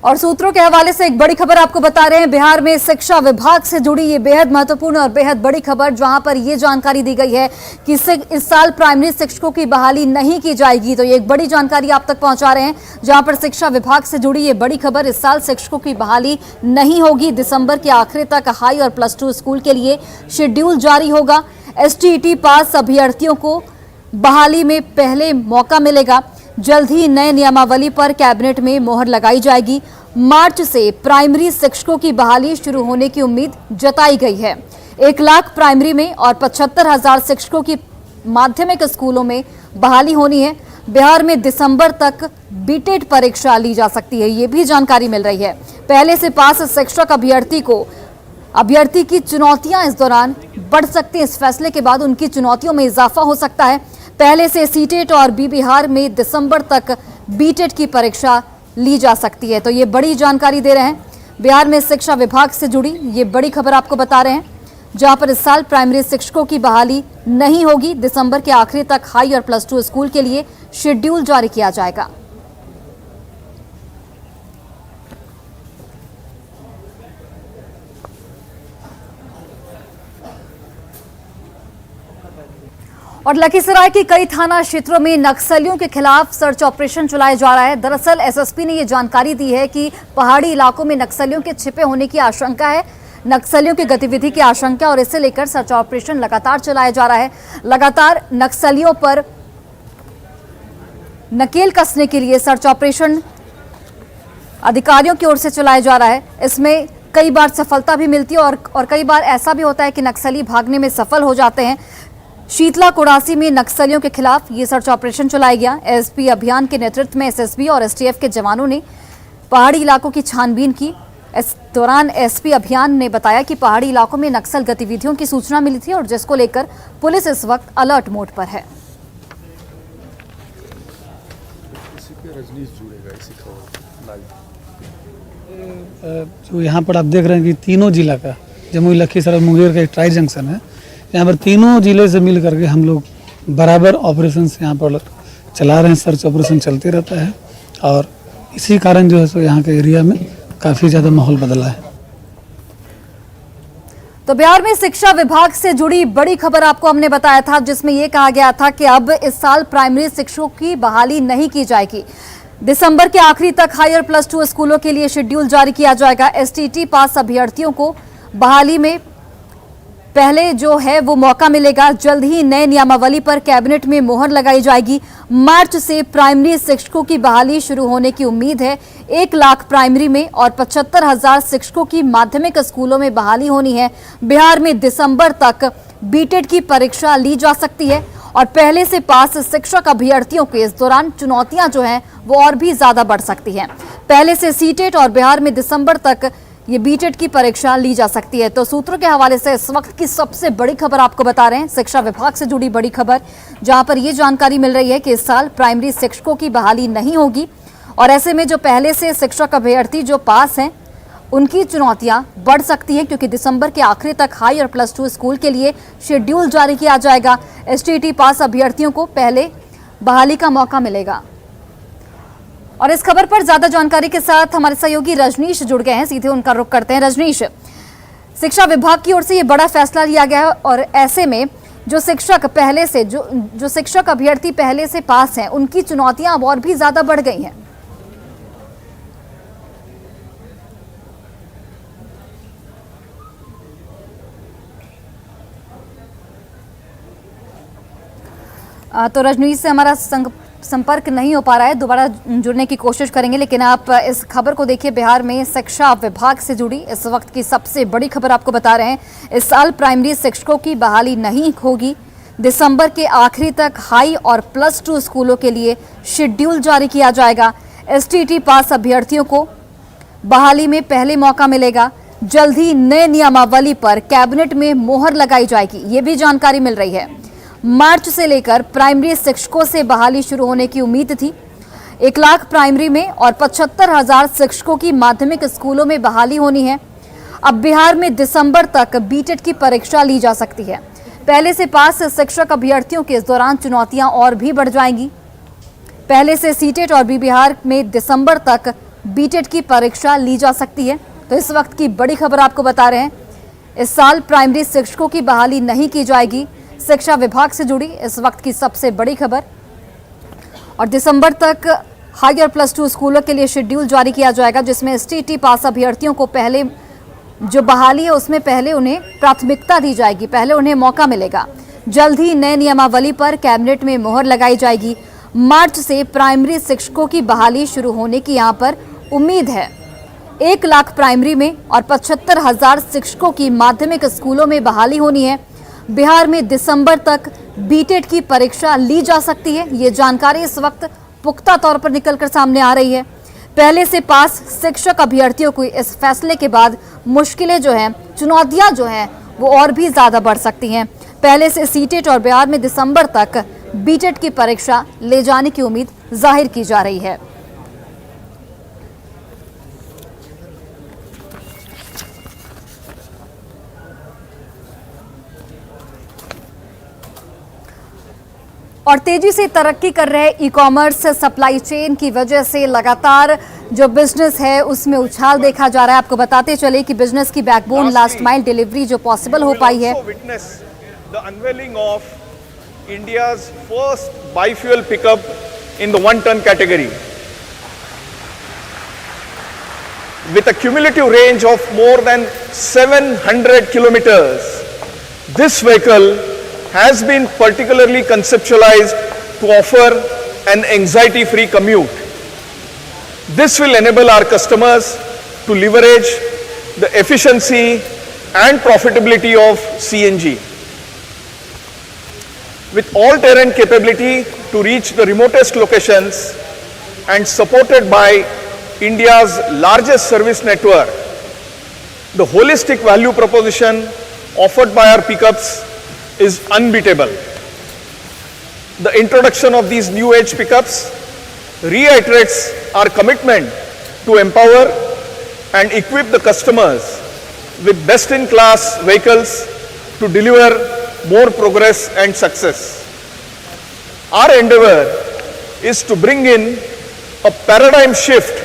और सूत्रों के हवाले से एक बड़ी खबर आपको बता रहे हैं। बिहार में शिक्षा विभाग से जुड़ी ये बेहद महत्वपूर्ण और बेहद बड़ी खबर, जहां पर ये जानकारी दी गई है कि इस साल प्राइमरी शिक्षकों की बहाली नहीं की जाएगी। तो ये एक बड़ी जानकारी आप तक पहुंचा रहे हैं, जहां पर शिक्षा विभाग से जुड़ी ये बड़ी खबर। इस साल शिक्षकों की बहाली नहीं होगी। दिसंबर के आखिर तक हाई और +2 स्कूल के लिए शेड्यूल जारी होगा। STET पास अभ्यर्थियों को बहाली में पहले मौका मिलेगा। जल्द ही नए नियमावली पर कैबिनेट में मोहर लगाई जाएगी। मार्च से प्राइमरी शिक्षकों की बहाली शुरू होने की उम्मीद जताई गई है। 1 लाख प्राइमरी में और 75,000 शिक्षकों की माध्यमिक स्कूलों में बहाली होनी है। बिहार में दिसंबर तक बीटेट परीक्षा ली जा सकती है, ये भी जानकारी मिल रही है। पहले से पास शिक्षक अभ्यर्थी की चुनौतियां इस दौरान बढ़ सकती हैं। इस फैसले के बाद उनकी चुनौतियों में इजाफा हो सकता है। पहले से सीटेट और बिहार में दिसंबर तक बीटेट की परीक्षा ली जा सकती है। तो ये बड़ी जानकारी दे रहे हैं। बिहार में शिक्षा विभाग से जुड़ी ये बड़ी खबर आपको बता रहे हैं, जहां पर इस साल प्राइमरी शिक्षकों की बहाली नहीं होगी। दिसंबर के आखिर तक हाई और +2 स्कूल के लिए शेड्यूल जारी किया जाएगा। और लखीसराय के कई थाना क्षेत्रों में नक्सलियों के खिलाफ सर्च ऑपरेशन चलाया जा रहा है। दरअसल SSP ने यह जानकारी दी है कि पहाड़ी इलाकों में नक्सलियों के छिपे होने की आशंका है, नक्सलियों की गतिविधि की आशंका, और इसे लेकर सर्च ऑपरेशन लगातार चलाया जा रहा है। लगातार नक्सलियों पर नकेल कसने के लिए सर्च ऑपरेशन अधिकारियों की ओर से चलाया जा रहा है। इसमें कई बार सफलता भी मिलती है और कई बार ऐसा भी होता है कि नक्सली भागने में सफल हो जाते हैं। शीतला कुड़ासी में नक्सलियों के खिलाफ ये सर्च ऑपरेशन चलाया गया। SSP अभियान के नेतृत्व में SSB और STF के जवानों ने पहाड़ी इलाकों की छानबीन की। इस दौरान SP अभियान ने बताया कि पहाड़ी इलाकों में नक्सल गतिविधियों की सूचना मिली थी और जिसको लेकर पुलिस इस वक्त अलर्ट मोड पर है। जो यहाँ पर आप देख रहे हैं कि तीनों जिला का, जमुई, लखीसराय, मुंगेर का एक ट्राई जंक्शन है। यहाँ पर तीनों जिले से मिल करके हम लोग बराबर ऑपरेशन यहाँ पर चला रहे हैं। सर्च ऑपरेशन चलते रहता है और इसी कारण जो है सो यहाँ के एरिया में काफ़ी ज़्यादा माहौल बदला है। तो बिहार में शिक्षा विभाग से जुड़ी बड़ी खबर आपको हमने बताया था, जिसमें यह कहा गया था कि अब इस साल प्राइमरी शिक्षकों की बहाली नहीं की जाएगी। दिसंबर के आखिरी तक हाई और +2 स्कूलों के लिए शेड्यूल जारी किया जाएगा। STET पास अभ्यर्थियों को बहाली में पहले जो है वो मौका मिलेगा। जल्द ही नए नियमावली पर कैबिनेट में मोहर लगाई जाएगी। मार्च से प्राइमरी शिक्षकों की बहाली शुरू होने की उम्मीद है। 1 लाख प्राइमरी में और 75,000 शिक्षकों की माध्यमिक स्कूलों में बहाली होनी है। बिहार में दिसंबर तक बीटेट की परीक्षा ली जा सकती है और पहले से पास शिक्षक अभ्यर्थियों के इस दौरान चुनौतियां जो हैं वो और भी ज्यादा बढ़ सकती हैं। पहले से सीटेट और बिहार में दिसंबर तक ये बीटेट की परीक्षा ली जा सकती है। तो सूत्रों के हवाले से इस वक्त की सबसे बड़ी खबर आपको बता रहे हैं, शिक्षा विभाग से जुड़ी बड़ी खबर, जहां पर यह जानकारी मिल रही है कि इस साल प्राइमरी शिक्षकों की बहाली नहीं होगी और ऐसे में जो पहले से शिक्षक अभ्यर्थी जो पास हैं उनकी चुनौतियां बढ़ सकती हैं, क्योंकि दिसंबर के आखिरी तक हाई और +2 स्कूल के लिए शेड्यूल जारी किया जाएगा। STET पास अभ्यर्थियों को पहले बहाली का मौका मिलेगा। और इस खबर पर ज्यादा जानकारी के साथ हमारे सहयोगी रजनीश जुड़ गए हैं, सीधे उनका रुख करते हैं। रजनीश, शिक्षा विभाग की ओर से ये बड़ा फैसला लिया गया है और ऐसे में जो शिक्षक पहले से जो शिक्षक अभ्यर्थी पहले से पास हैं उनकी चुनौतियां अब और भी ज्यादा बढ़ गई हैं। तो रजनीश से हमारा संपर्क नहीं हो पा रहा है, दोबारा जुड़ने की कोशिश करेंगे। लेकिन आप इस खबर को देखिए, बिहार में शिक्षा विभाग से जुड़ी इस वक्त की सबसे बड़ी खबर आपको बता रहे हैं। इस साल प्राइमरी शिक्षकों की बहाली नहीं होगी। दिसंबर के आखिरी तक हाई और +2 स्कूलों के लिए शेड्यूल जारी किया जाएगा। STET पास अभ्यर्थियों को बहाली में पहले मौका मिलेगा। जल्द ही नए नियमावली पर कैबिनेट में मोहर लगाई जाएगी, ये भी जानकारी मिल रही है। मार्च से लेकर प्राइमरी शिक्षकों से बहाली शुरू होने की उम्मीद थी। 1 लाख प्राइमरी में और 75,000 शिक्षकों की माध्यमिक स्कूलों में बहाली होनी है। अब बिहार में दिसंबर तक बीटेट की परीक्षा ली जा सकती है। पहले से पास शिक्षक अभ्यर्थियों के इस दौरान चुनौतियां और भी बढ़ जाएंगी। पहले से सीटेट और बिहार में दिसंबर तक बीटेट की परीक्षा ली जा सकती है। तो इस वक्त की बड़ी खबर आपको बता रहे हैं, इस साल प्राइमरी शिक्षकों की बहाली नहीं की जाएगी। शिक्षा विभाग से जुड़ी इस वक्त की सबसे बड़ी खबर। और दिसंबर तक हायर प्लस 2 स्कूलों के लिए शेड्यूल जारी किया जाएगा, जिसमें STT पास अभ्यर्थियों को पहले जो बहाली है उसमें पहले उन्हें प्राथमिकता दी जाएगी, पहले उन्हें मौका मिलेगा। जल्द ही नए नियमावली पर कैबिनेट में मोहर लगाई जाएगी। मार्च से प्राइमरी शिक्षकों की बहाली शुरू होने की यहां पर उम्मीद है। 1 लाख प्राइमरी में और 75,000 शिक्षकों की माध्यमिक स्कूलों में बहाली होनी है। बिहार में दिसंबर तक बीटेट की परीक्षा ली जा सकती है। ये जानकारी इस वक्त पुख्ता तौर पर निकलकर सामने आ रही है। पहले से पास शिक्षक अभ्यर्थियों को इस फैसले के बाद मुश्किलें जो हैं, चुनौतियां जो हैं वो और भी ज्यादा बढ़ सकती हैं। पहले से सीटेट और बिहार में दिसंबर तक बीटेट की परीक्षा ले जाने की उम्मीद जाहिर की जा रही है। और तेजी से तरक्की कर रहे ई-कॉमर्स सप्लाई चेन की वजह से लगातार जो बिजनेस है उसमें उछाल देखा जा रहा है। आपको बताते चले कि बिजनेस की बैकबोन लास्ट माइल डिलीवरी जो पॉसिबल हो पाई है। The unveiling of India's first biofuel pickup in the 1-ton category. With a cumulative range of more than 700 kilometers, this vehicle has been particularly conceptualized to offer an anxiety-free commute. This will enable our customers to leverage the efficiency and profitability of CNG. With all-terrain capability to reach the remotest locations and supported by India's largest service network, the holistic value proposition offered by our pickups is unbeatable. The introduction of these new age pickups reiterates our commitment to empower and equip the customers with best-in-class vehicles to deliver more progress and success. Our endeavor is to bring in a paradigm shift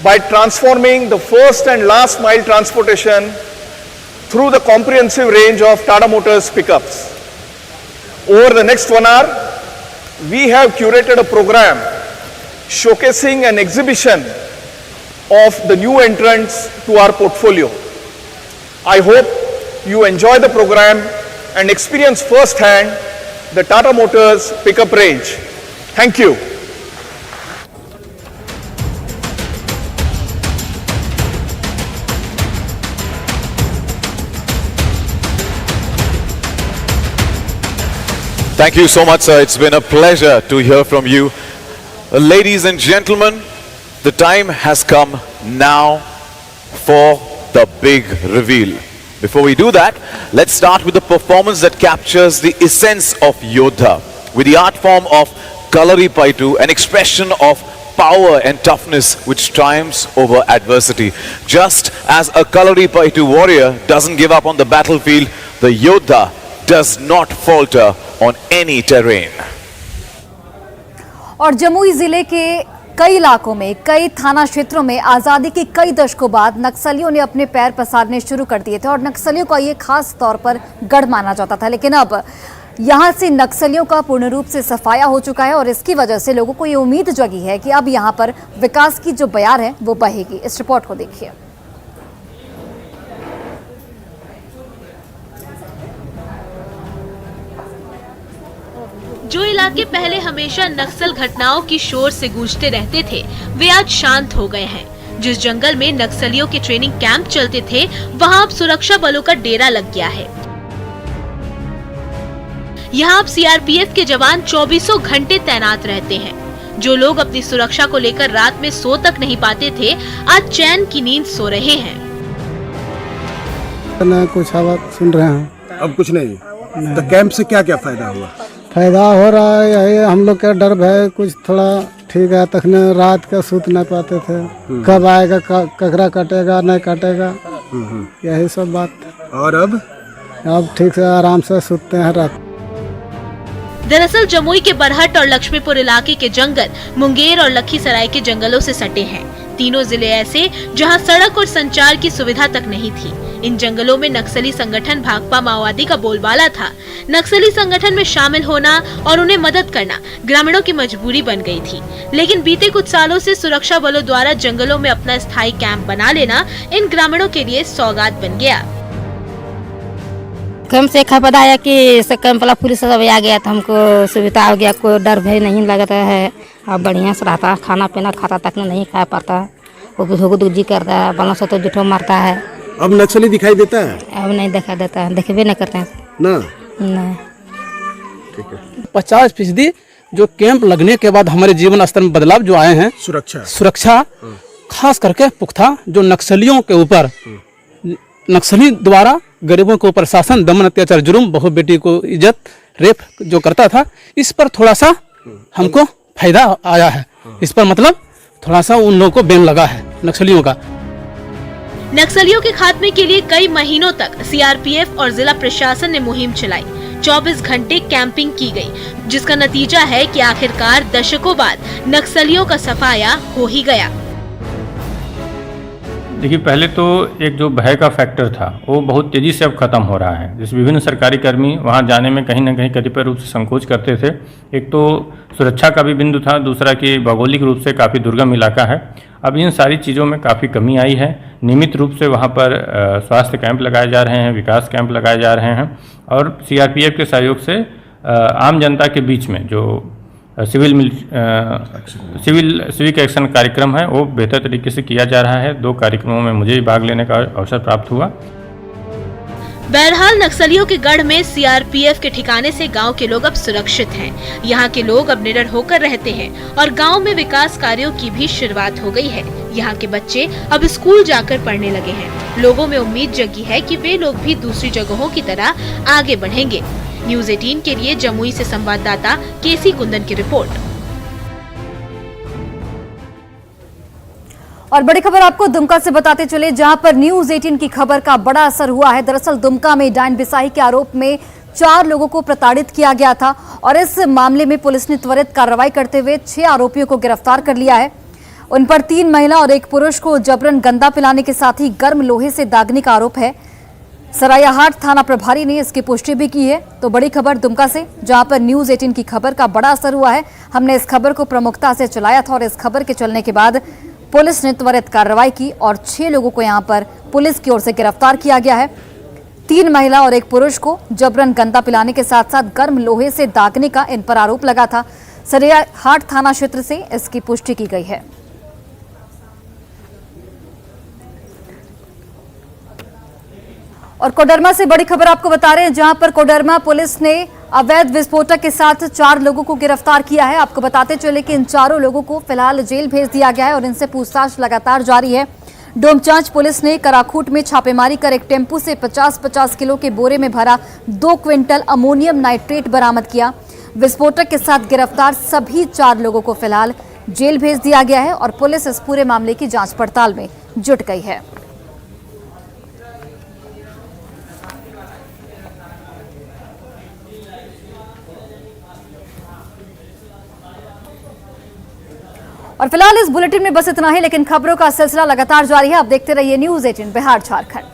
by transforming the first and last mile transportation through the comprehensive range of Tata Motors pickups. Over the next 1 hour, we have curated a program showcasing an exhibition of the new entrants to our portfolio. I hope you enjoy the program and experience firsthand the Tata Motors pickup range. Thank you. Thank you so much, sir. It's been a pleasure to hear from you. Ladies and gentlemen, the time has come now for the big reveal. Before we do that, let's start with the performance that captures the essence of Yodha, with the art form of Kalari Paitu, an expression of power and toughness which triumphs over adversity. Just as a Kalari Paitu warrior doesn't give up on the battlefield, the Yodha does not falter on any terrain. और जमुई जिले के कई इलाकों में, कई थाना क्षेत्रों में आजादी के कई दशकों बाद नक्सलियों ने अपने पैर पसारने शुरू कर दिए थे और नक्सलियों का ये खास तौर पर गढ़ माना जाता था। लेकिन अब यहां से नक्सलियों का पूर्ण रूप से सफाया हो चुका है और इसकी वजह से लोगों को ये उम्मीद जगी है कि अब यहां पर विकास की जो बयार है वो बहेगी। इस रिपोर्ट को देखिए। जो इलाके पहले हमेशा नक्सल घटनाओं की शोर से गूंजते रहते थे, वे आज शांत हो गए हैं। जिस जंगल में नक्सलियों के ट्रेनिंग कैंप चलते थे, वहां अब सुरक्षा बलों का डेरा लग गया है। यहाँ अब CRPF के जवान 24 घंटे तैनात रहते हैं। जो लोग अपनी सुरक्षा को लेकर रात में सो तक नहीं पाते थे, आज चैन की नींद सो रहे हैं। कुछ आवाज सुन रहे हैं, अब कुछ नहीं। तो कैंप से क्या क्या फायदा हुआ? फायदा हो रहा है यही, हम लोग का डर भय कुछ थोड़ा ठीक है। तखने रात का सूत नहीं पाते थे, कब आएगा, ककरा कटेगा नहीं कटेगा, यही सब बात। और अब ठीक से आराम से सूतते हैं रात। दरअसल जमुई के बरहट और लक्ष्मीपुर इलाके के जंगल मुंगेर और लखीसराय के जंगलों से सटे हैं। तीनों जिले ऐसे जहां सड़क और संचार की सुविधा तक नहीं थी। इन जंगलों में नक्सली संगठन भाकपा माओवादी का बोलबाला था। नक्सली संगठन में शामिल होना और उन्हें मदद करना ग्रामीणों की मजबूरी बन गई थी। लेकिन बीते कुछ सालों से सुरक्षा बलों द्वारा जंगलों में अपना स्थायी कैंप बना लेना इन ग्रामीणों के लिए सौगात बन गया। कैंप से खबर आया कि कैंप वाला पुलिस सब आ गया तो हमको सुविधा हो गया, कोई डर भय नहीं लगता है। अब बढ़िया से रहता, खाना पीना खाता तक नहीं खा पाता, वो जी करता है, बालों से तो जुठो मारता है। अब नक्सली दिखाई देता है? अब नहीं दिखा देता है, देखबे नहीं करते हैं ना। नहीं। ठीक है। 50% जो कैंप लगने के बाद हमारे जीवन स्तर में बदलाव जो आए हैं, सुरक्षा खास करके पुख्ता, जो नक्सलियों के ऊपर नक्सली द्वारा गरीबों के ऊपर शासन, दमन, अत्याचार, जुर्म, बहू बेटी को इज्जत, रेप जो करता था, इस पर थोड़ा सा हमको फायदा आया है। इस पर मतलब थोड़ा सा उन लोगों को बैन लगा है नक्सलियों का। नक्सलियों के खात्मे के लिए कई महीनों तक सीआरपीएफ और जिला प्रशासन ने मुहिम चलाई। 24 घंटे कैंपिंग की गई, जिसका नतीजा है कि आखिरकार दशकों बाद नक्सलियों का सफाया हो ही गया। देखिए, पहले तो एक जो भय का फैक्टर था वो बहुत तेज़ी से अब ख़त्म हो रहा है। जिस विभिन्न सरकारी कर्मी वहाँ जाने में कहीं ना कहीं कतिपय रूप से संकोच करते थे। एक तो सुरक्षा का भी बिंदु था, दूसरा कि भौगोलिक रूप से काफ़ी दुर्गम इलाका है। अब इन सारी चीज़ों में काफ़ी कमी आई है। नियमित रूप से वहाँ पर स्वास्थ्य कैंप लगाए जा रहे हैं, विकास कैंप लगाए जा रहे हैं और सीआरपीएफ के सहयोग से आम जनता के बीच में जो सिविक एक्शन कार्यक्रम है वो बेहतर तरीके से किया जा रहा है। 2 कार्यक्रमों में मुझे भी भाग लेने का अवसर प्राप्त हुआ। बहरहाल नक्सलियों के गढ़ में सीआरपीएफ के ठिकाने से गांव के लोग अब सुरक्षित हैं। यहाँ के लोग अब निडर होकर रहते हैं और गांव में विकास कार्यों की भी शुरुआत हो गई है। यहाँ के बच्चे अब स्कूल जाकर पढ़ने लगे हैं। लोगों में उम्मीद जगी है कि वे लोग भी दूसरी जगहों की तरह आगे बढ़ेंगे। न्यूज़ 18 के लिए जमुई से संवाददाता केसी कुंदन की रिपोर्ट। और बड़ी खबर आपको दुमका से बताते चले, जहां पर न्यूज़ 18 की खबर का बड़ा असर हुआ है। दरअसल दुमका में डायन बिसाही के आरोप में 4 लोगों को प्रताड़ित किया गया था और इस मामले में पुलिस ने त्वरित कार्रवाई करते हुए 6 आरोपियों को गिरफ्तार कर लिया है। उन पर 3 महिला और 1 पुरुष को जबरन गंदा पिलाने के साथ ही गर्म लोहे से दागने का आरोप है। सरायाहाट थाना प्रभारी ने इसकी पुष्टि भी की है। तो बड़ी खबर दुमका से, जहां पर न्यूज़ 18 की खबर का बड़ा असर हुआ है। हमने इस खबर को प्रमुखता से चलाया था और इस खबर के चलने के बाद पुलिस ने त्वरित कार्रवाई की और 6 लोगों को यहां पर पुलिस की ओर से गिरफ्तार किया गया है। 3 महिला और 1 पुरुष को जबरन गंदा पिलाने के साथ साथ गर्म लोहे से दागने का इन पर आरोप लगा था। सरायाहाट थाना क्षेत्र से इसकी पुष्टि की गई है। और कोडरमा से बड़ी खबर आपको बता रहे हैं, जहां पर कोडरमा पुलिस ने अवैध विस्फोटक के साथ 4 लोगों को गिरफ्तार किया है। आपको बताते चले कि इन चारों लोगों को फिलहाल जेल भेज दिया गया है और इनसे पूछताछ लगातार जारी है। डोमचांच पुलिस ने कराखूट में छापेमारी कर एक टेम्पू से 50-50 किलो के बोरे में भरा 2 क्विंटल अमोनियम नाइट्रेट बरामद किया। विस्फोटक के साथ गिरफ्तार सभी 4 लोगों को फिलहाल जेल भेज दिया गया है और पुलिस इस पूरे मामले की जांच पड़ताल में जुट गई है। और फिलहाल इस बुलेटिन में बस इतना ही, लेकिन खबरों का सिलसिला लगातार जारी है। आप देखते रहिए न्यूज़ 18 बिहार झारखंड।